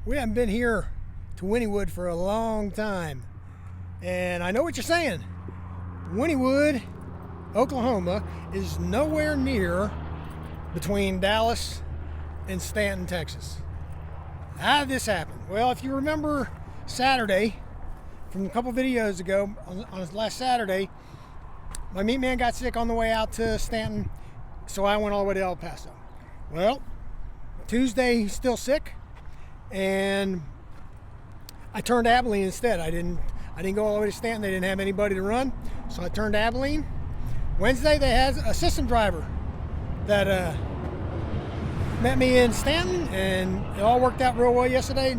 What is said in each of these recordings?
We haven't been here to Wynnewood for a long time. And I know what you're saying. Wynnewood, Oklahoma is nowhere near between Dallas and Stanton, Texas. How did this happen? Well, if you remember Saturday, from a couple videos ago, on last Saturday, my meat man got sick on the way out to Stanton, so I went all the way to El Paso. Well, Tuesday he's still sick, and I turned to Abilene instead. I didn't go all the way to Stanton. They didn't have anybody to run, so I turned to Abilene. Wednesday they had a system driver that met me in Stanton, and it all worked out real well yesterday.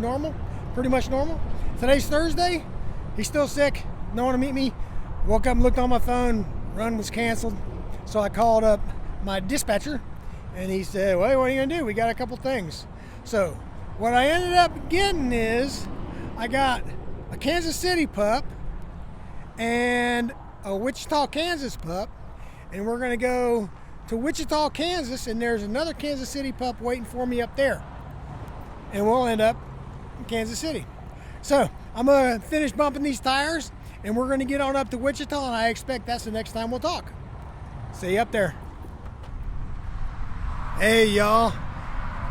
Pretty much normal. Today's Thursday. He's still sick. No one to meet me. Woke up and looked on my phone. Run was canceled, so I called up my dispatcher, and he said, "Well, what are you gonna do? We got a couple things." So what I ended up getting is I got a Kansas City pup and a Wichita, Kansas pup, and we're gonna go to Wichita, Kansas, and there's another Kansas City pup waiting for me up there, and we'll end up in Kansas City. So I'm gonna finish bumping these tires, and we're gonna get on up to Wichita, and I expect that's the next time we'll talk. See you up there. Hey y'all.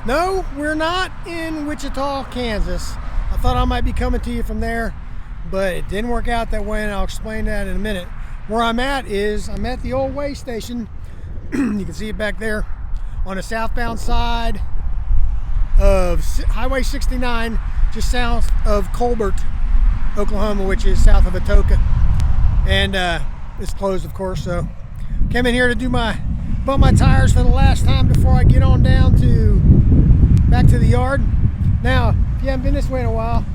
No, we're not in Wichita, Kansas. I thought I might be coming to you from there, but it didn't work out that way, and I'll explain that in a minute. Where I'm at is I'm at the old way station. You can see it back there on the southbound side of Highway 69, just south of Colbert, Oklahoma, which is south of Atoka. And it's closed, of course, so came in here to bump my tires for the last time before I get on down back to the yard. Now, if you haven't been this way in a while,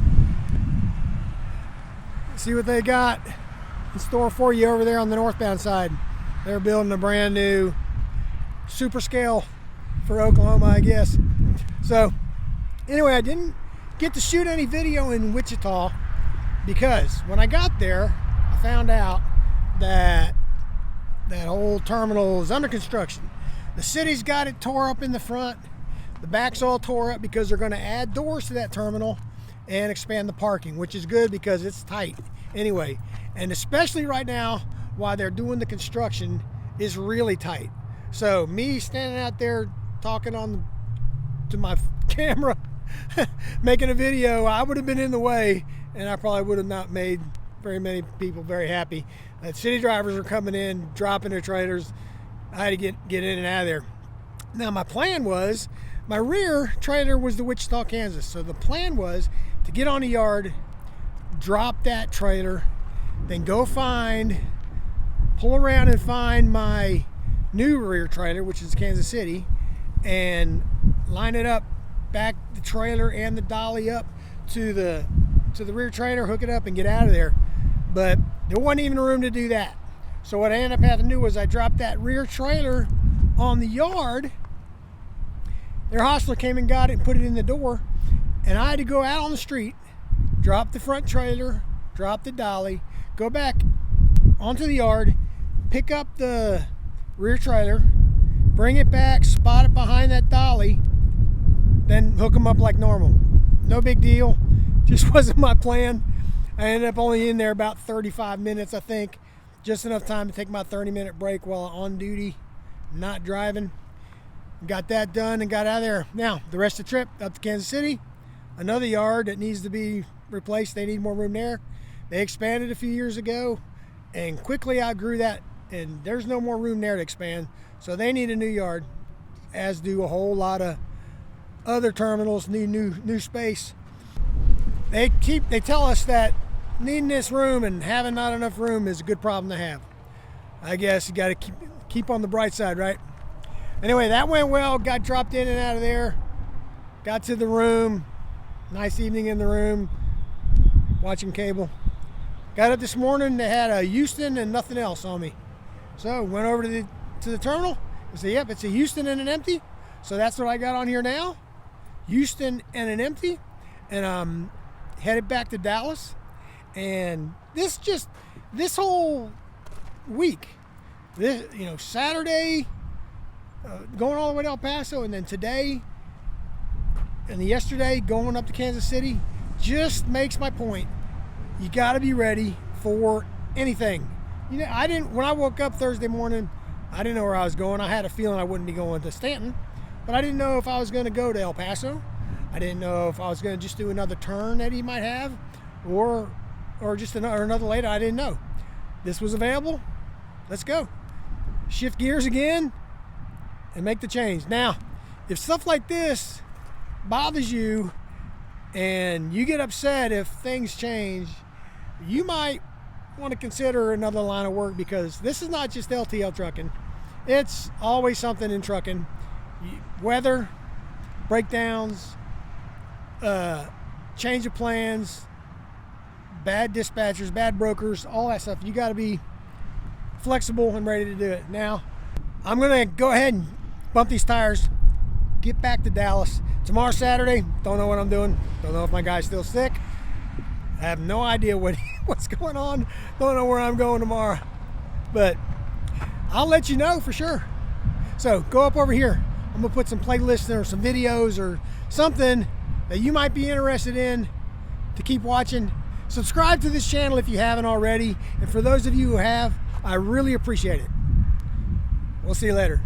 see what they got in store for you over there on the northbound side. They're building a brand new super scale for Oklahoma, I guess. So anyway, I didn't get to shoot any video in Wichita because when I got there, I found out that that whole terminal is under construction. The city's got it tore up in the front. The back's all tore up because they're going to add doors to that terminal and expand the parking, which is good because it's tight anyway. And especially right now, while they're doing the construction, is really tight. So me standing out there talking to my camera, making a video, I would have been in the way, and I probably would have not made very many people very happy. City drivers are coming in, dropping their trailers. I had to get in and out of there. Now my plan was, my rear trailer was the Wichita, Kansas. So the plan was to get on the yard, drop that trailer, then go pull around and find my new rear trailer, which is Kansas City, and line it up, back the trailer and the dolly up to the rear trailer, hook it up and get out of there. But there wasn't even room to do that. So what I ended up having to do was I dropped that rear trailer on the yard. Their hostler came and got it and put it in the door, and I had to go out on the street, drop the front trailer, drop the dolly, go back onto the yard, pick up the rear trailer, bring it back, spot it behind that dolly, then hook them up like normal. No big deal, just wasn't my plan. I ended up only in there about 35 minutes, I think. Just enough time to take my 30-minute break while on duty, not driving. Got that done and got out of there. Now, the rest of the trip up to Kansas City, another yard that needs to be replaced. They need more room there. They expanded a few years ago and quickly outgrew that, and there's no more room there to expand. So they need a new yard, as do a whole lot of other terminals need new space. They tell us that needing this room and having not enough room is a good problem to have. I guess you got to keep on the bright side, right? Anyway, that went well. Got dropped in and out of there. Got to the room. Nice evening in the room, watching cable. Got up this morning. They had a Houston and nothing else on me. So went over to the terminal. I said, "Yep, it's a Houston and an empty." So that's what I got on here now. Houston and an empty, and headed back to Dallas. And this whole week, Saturday, going all the way to El Paso, and then today and yesterday going up to Kansas City just makes my point. You got to be ready for anything. You know, when I woke up Thursday morning, I didn't know where I was going. I had a feeling I wouldn't be going to Stanton, but I didn't know if I was going to go to El Paso. I didn't know if I was going to just do another turn that he might have, or just another later. I didn't know. This was available. Let's go. Shift gears again and make the change. Now, if stuff like this bothers you and you get upset if things change, you might want to consider another line of work, because this is not just LTL trucking. It's always something in trucking. Weather, breakdowns, change of plans, bad dispatchers, bad brokers, all that stuff. You got to be flexible and ready to do it. Now, I'm going to go ahead and bump these tires, get back to Dallas. Tomorrow, Saturday, don't know what I'm doing. Don't know if my guy's still sick. I have no idea what's going on. Don't know where I'm going tomorrow. But I'll let you know for sure. So go up over here. I'm going to put some playlists or some videos or something that you might be interested in to keep watching. Subscribe to this channel if you haven't already. And for those of you who have, I really appreciate it. We'll see you later.